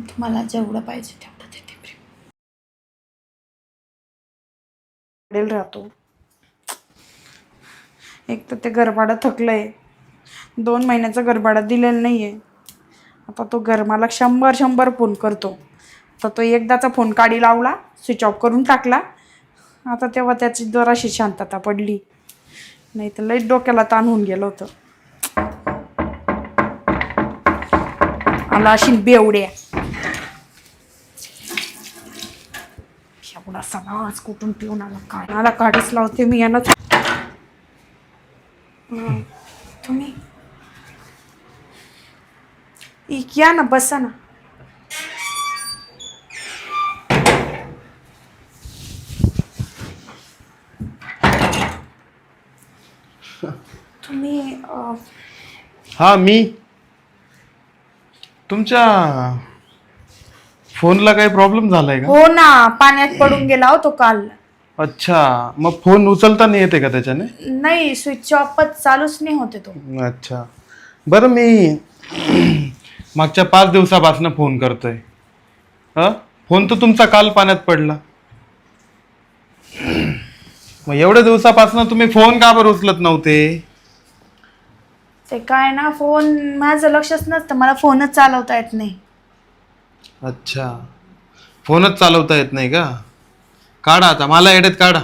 तुम्हाला जेवढं पाहिजे तेवढं देते प्रेम राहतो. एक तर ते गरबाडं थकलंय, 2 महिन्याचा गरबाडा दिलेला नाहीये. आता तो मला 100 फोन करतो. तर तो एकदाचा फोन काढी लावला, स्विच ऑफ करून टाकला. आता तेव्हा त्याची जराशी शांतता पडली, नाही तर लई डोक्याला ताण होऊन गेलं होतं. आला अशी बेवड्या एवढा सगळाच कुठून पिऊन आला, कानाला काढीच लावते मी यानं. तुम्ही या ना, बसा ना. तुम्ही हा, मी तुमच्या फोनला काही प्रॉब्लेम झालाय का? हो ना, पाण्यात पडून गेला हो तो काल. अच्छा, मग फोन उचलता नाही येते का त्याच्याने? नाही, स्विच ऑफच चालूच नाही होते तो. अच्छा, बरं मी मागच्या 5 दिवसापासून फोन करतोय. फोन तर तुमचा काल पाण्यात पडला. मग एवढ्या दिवसापासून तुम्ही फोन का बरं उचलत नव्हते? ते काय ना, फोन माझं लक्षच नसतं, मला फोनच चालवता येत नाही. अच्छा, फोनच चालवता येत नाही का? काढा आता, मला एडेत काढा.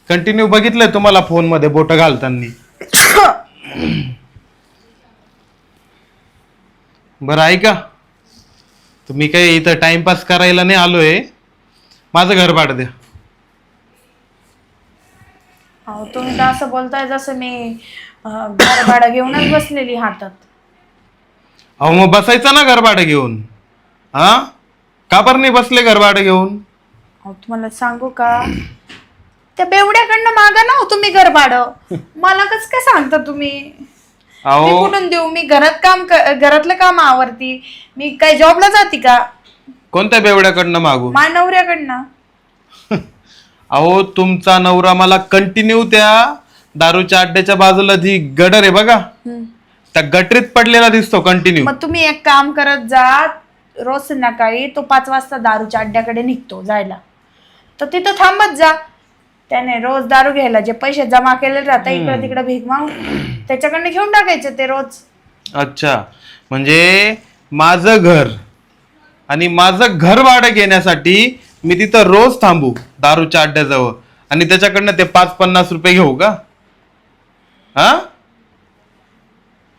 कंटिन्यू बघितलंय तुम्हाला फोन मध्ये बोट घालताना. बरं ऐका, तुम्ही काही इथं टाइमपास करायला नाही आलोय. माझं घर भाडं द्या. अहो, तुम्ही तर असं बोलताय जसं मी घर भाडं घेऊनच बसलेली हातात. अहो मग बसायचं ना घर भाडं घेऊन. का बरं नाही बसले घर भाडं घेऊन? अहो, तुम्हाला सांगू का, त्या बेवड्याकडनं मागा ना हो तुम्ही घर भाडं. मला कसं काय सांगता तुम्ही? मी अहो कुठून देऊ? मी घरातलं काम आवरती. मी काय जॉबला जाते का? कोणत्या बेवड्याकडनं मागू? माझ्या नवऱ्याकडनं. अहो तुमचा नवरा मला कंटिन्यू त्या दारूच्या अड्ड्याच्या बाजूला जी गटर आहे बघा, त्या गटरीत पडलेला दिसतो कंटिन्यू. मग तुम्ही एक काम करत जा, रोज संध्याकाळी तो 5 वाजता दारूच्या अड्ड्याकडे निघतो जायला, तर तिथं थांबत जा. त्याने रोज दारू घ्यायला जे पैसे जमा केलेले राहतात इकडे तिकडे भीक मागून, त्याच्याकडनं घेऊन टाकायचे ते रोज. अच्छा, म्हणजे माझं घर आणि माझं घर भाडं घेण्यासाठी मी तिथं रोज थांबू दारूच्या अड्ड्याजवळ आणि त्याच्याकडनं ते 5-50 रुपये घेऊ का?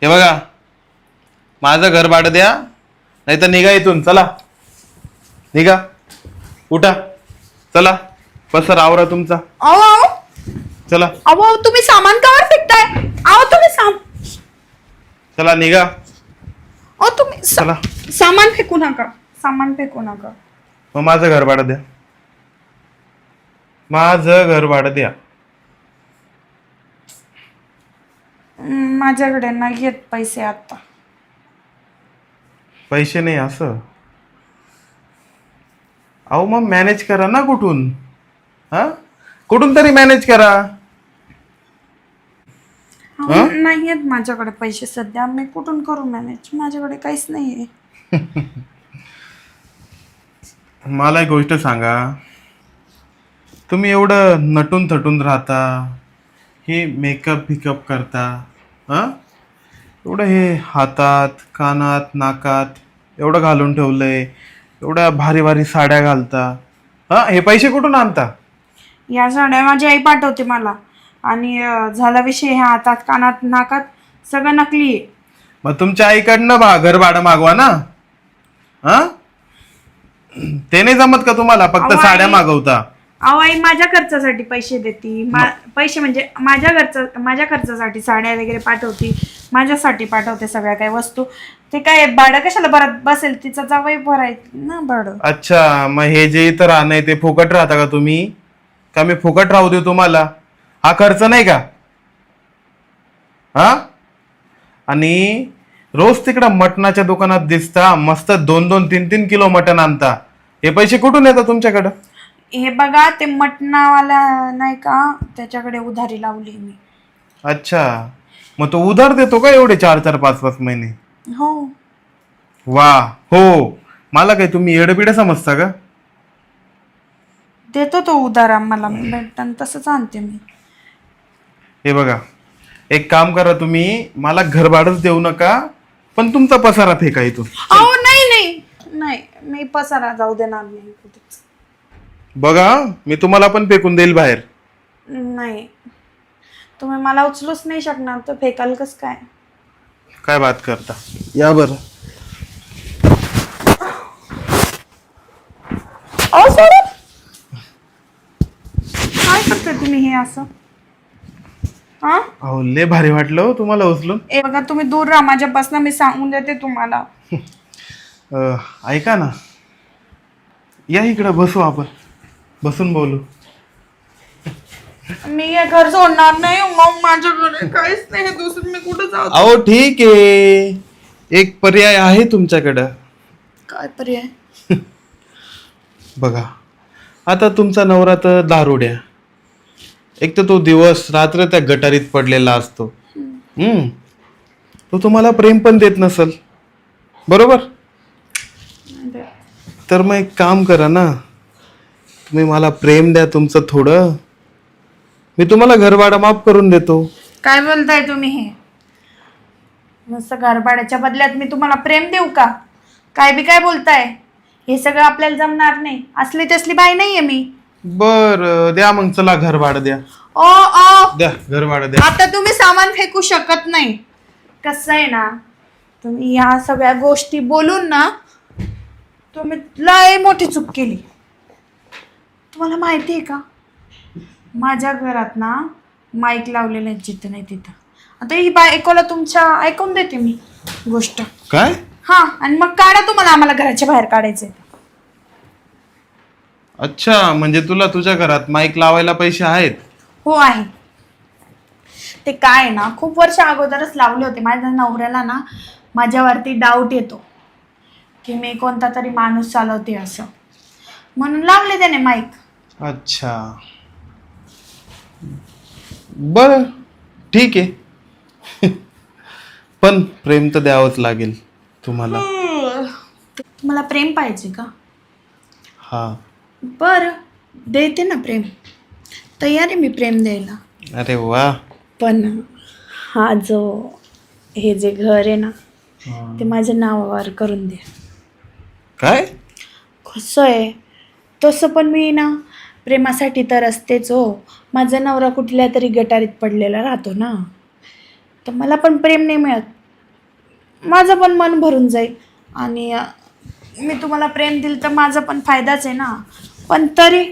हे बघा, माझं घर भाडं द्या, नाही तर निघा इथून. चला निघा, उठा, चला पसर आवरा तुमचा. अहो अहो चला अहो, तुम्ही सामान कावर फेकताय? अहो तुम्ही चला निघा. अहो तुम्ही चला. सामान फेकू नका, सामान फेकू नका. मग माझं घर भाडं द्या, माझं घर भाडं द्या. माझ्याकडे नाही येत पैसे आता. पैसे नाही असं? अहो मग मॅनेज करा ना कुठून. कुठून तरी मॅनेज करा. नाही येत माझ्याकडे पैसे सध्या, मी कुठून करू मॅनेज? माझ्याकडे काहीच नाहीये. मला एक गोष्ट सांगा, तुम्ही एवढं नटून थटून राहता, हे मेकअप बिकअप करता, एवढं हे हातात कानात नाकात एवढं घालून ठेवलंय, एवढ्या भारी भारी साड्या घालता, हे पैसे कुठून आणता? या साड्या माझी आई पाठवते मला, आणि झाला विषय ह्या हातात कानात नाकात सगळं नकली आहे. मग तुमच्या आईकडनं घर भाडं मागवा ना. ते नाही जमत का तुम्हाला? फक्त साड्या मागवता. अहो आई माझ्या खर्चासाठी पैसे देती, पैसे म्हणजे माझ्या खर्चासाठी साड्या वगैरे पाठवती, माझ्यासाठी पाठवते सगळ्या काही वस्तू. ते काय भाडं कशाला भरत बसेल? तिचा जावई भरायचं ना भाडं. अच्छा, मग हे जे इथं राहणं ते फुकट राहता का तुम्ही? का मी फुकट राहू देऊ तुम्हाला? हा खर्च नाही का? आणि रोज तिकडं मटणाच्या दुकानात दिसता, मस्त 2-2, 3-3 किलो मटण आणता. हे पैसे कुठून येतात तुमच्याकडं? हे बघा, ते मटणावाला नाही का, त्याच्याकडे उधारी लावली मी. अच्छा, मग तो उधार देतो का एवढे 4-4, 5-5 महिने? हो. वा. हो, मला काय तुम्ही येडबिडे समजता का? देतो तो उधार आम्हाला, भेटताना तसंच आणते मी. हे बघा, एक काम करा, तुम्ही मला घरभाडच देऊ नका, पण तुमचा पसारा फेका इथून. अहो नाही नाही नाही, मी पसारा जाऊ देणार नाही कुठेच. बघा, मी तुम्हाला पण फेकून देईल बाहेर. नाही, तुम्ही मला उचलूच नाही शकणार, तर फेकाल कस काय? काय बात करता, या बरं. अहो सोडा, काय करता तुम्ही हे असं? हा, अहो लय भारी वाटलं हो तुम्हाला उचलून. ए बघा, तुम्ही दूर राहा माझ्यापासून, मी सांगून देते तुम्हाला. ऐका ना, या इकडं बसू, आपण बसून बोलू. मी हे घर सोडणार नाही, मग माझ्याकडे काहीच नाही दुसरं, मी कुठं जाऊ? अहो ठीक आहे, एक पर्याय आहे तुमच्याकडं. काय पर्याय? बघा, आता तुमचा नवरा तर दारुड्या, एक तर तो दिवस रात्र त्या गटारीत पडलेला असतो. तो तुम्हाला प्रेम पण देत नसल, बरोबर? तर मग एक काम करा ना, तुम्ही मला प्रेम द्या तुमचं थोडं, मी तुम्हाला घरभाडं माफ करून देतो. काय बोलताय तुम्ही हे? नुसतं घरभाड्याच्या बदल्यात मी तुम्हाला प्रेम देऊ का? काय बी काय बोलताय? हे सगळं आपल्याला जमणार नाही, असली तसली बाई नाहीये मी. बर, द्या मग, चला घरभाडं द्या. ओ ओ, द्या घरभाडं द्या. आता तुम्ही सामान फेकू शकत नाही. कसं आहे ना, तुम्ही या सगळ्या गोष्टी बोलून ना, तुम्ही लय मोठी चूक केली. तुम्हाला माहिती आहे का, माझ्या घरात ना माईक लावलेलं आहे जिथं नाही तिथं. आता ही बायकोला तुमच्या ऐकून देते मी गोष्ट. काय? हा, आणि मग काढा तुम्हाला, आम्हाला घराच्या बाहेर काढायचंय. अच्छा, म्हणजे तुला तुझ्या घरात माईक लावायला पैसे आहेत? हो आहे. ते काय ना, खूप वर्ष अगोदरच लावले होते. माझ्या नवऱ्याला ना माझ्यावरती डाऊट येतो की मी कोणता तरी माणूस चालवते असं, म्हणून लावले त्याने माईक. अच्छा, बर, ठीक आहे. पण प्रेम तर द्यावंच लागेल तुम्हाला. तुम्हाला प्रेम पाहिजे का? हा. बरं, देते ना प्रेम, तयार आहे मी प्रेम द्यायला. अरे वा. पण हा हे जे घर आहे ना, ते माझ्या नावावर करून द्या. काय? कसं आहे, तसं पण मी ना प्रेमासाठी तर असतेच हो. माझा नवरा कुठल्या तरी गटारीत पडलेला राहतो ना, तर मला पण प्रेम नाही मिळत, माझं पण मन भरून जाईल. आणि मी तुम्हाला प्रेम दिलं तर माझा पण फायदाच आहे ना. पण तरी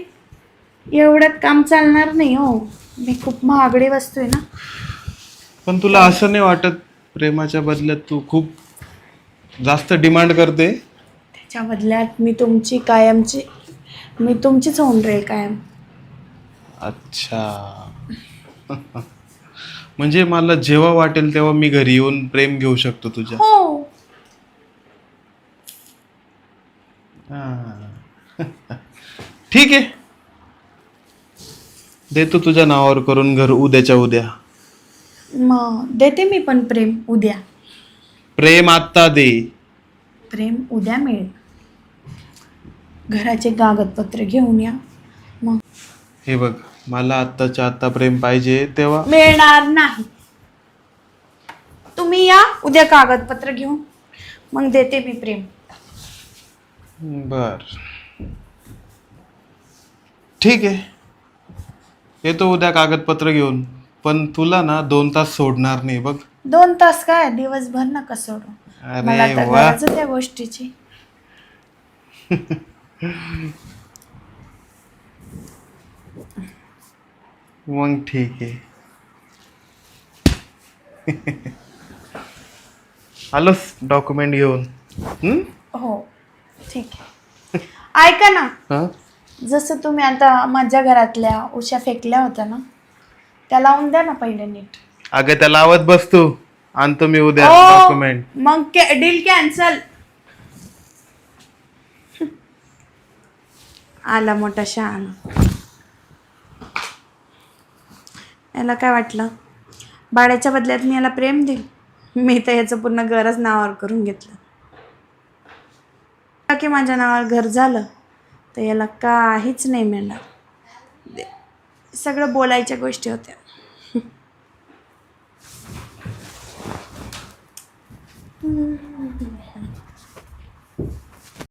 एवढ्यात काम चालणार नाही हो, मी खूप महागडी वस्तू आहे ना. पण तुला असं नाही वाटत प्रेमाच्या बदल्यात तू खूप जास्त डिमांड करते? त्याच्या बदल्यात मी तुमचीच होऊन राहील कायम. अच्छा. म्हणजे मला जेव्हा वाटेल तेव्हा मी घरी येऊन प्रेम घेऊ शकतो तुझ्या? हो. हा. ठीक आहे, देतो तुझ्या नावावर करून घर उद्याच्या उद्या. मग देते मी पण प्रेम उद्या. प्रेम आत्ता दे. प्रेम उद्या मिळेल. घराचे कागदपत्र घेऊन या. मग हे बघ, मला आत्ताच्या आत्ता प्रेम पाहिजे तेव्हा. मिळणार नाही. तुम्ही या उद्या कागदपत्र घेऊन, मग देते मी प्रेम. बर, ठीक आहे, येतो उद्या कागदपत्र घेऊन. पण तुला ना 2 तास सोडणार नाही बघ. 2 तास काय, दिवसभर नका सोडू. मला अरे तर वा. गरज आहे त्या गोष्टीची. मग ठीक आहे. आलोच डॉक्युमेंट घेऊन. हो, ठीक आहे. ऐका ना, हा? जसं तुम्ही आता माझ्या घरातल्या उशा फेकल्या होत्या ना, त्या लावून द्या ना पहिले नीट. अगं त्या लावत बस तू, आणतो मी उद्या ओ, डॉक्युमेंट. मग डील कॅन्सल. आला मोठा शहाणा. याला काय वाटलं, भाड्याच्या बदल्यात मी याला प्रेम देईल? मी तर याचं पूर्ण घरच नावावर करून घेतलं. की माझ्या नावावर घर झालं तर याला काहीच नाही मिळणार. सगळं बोलायच्या गोष्टी होत्या.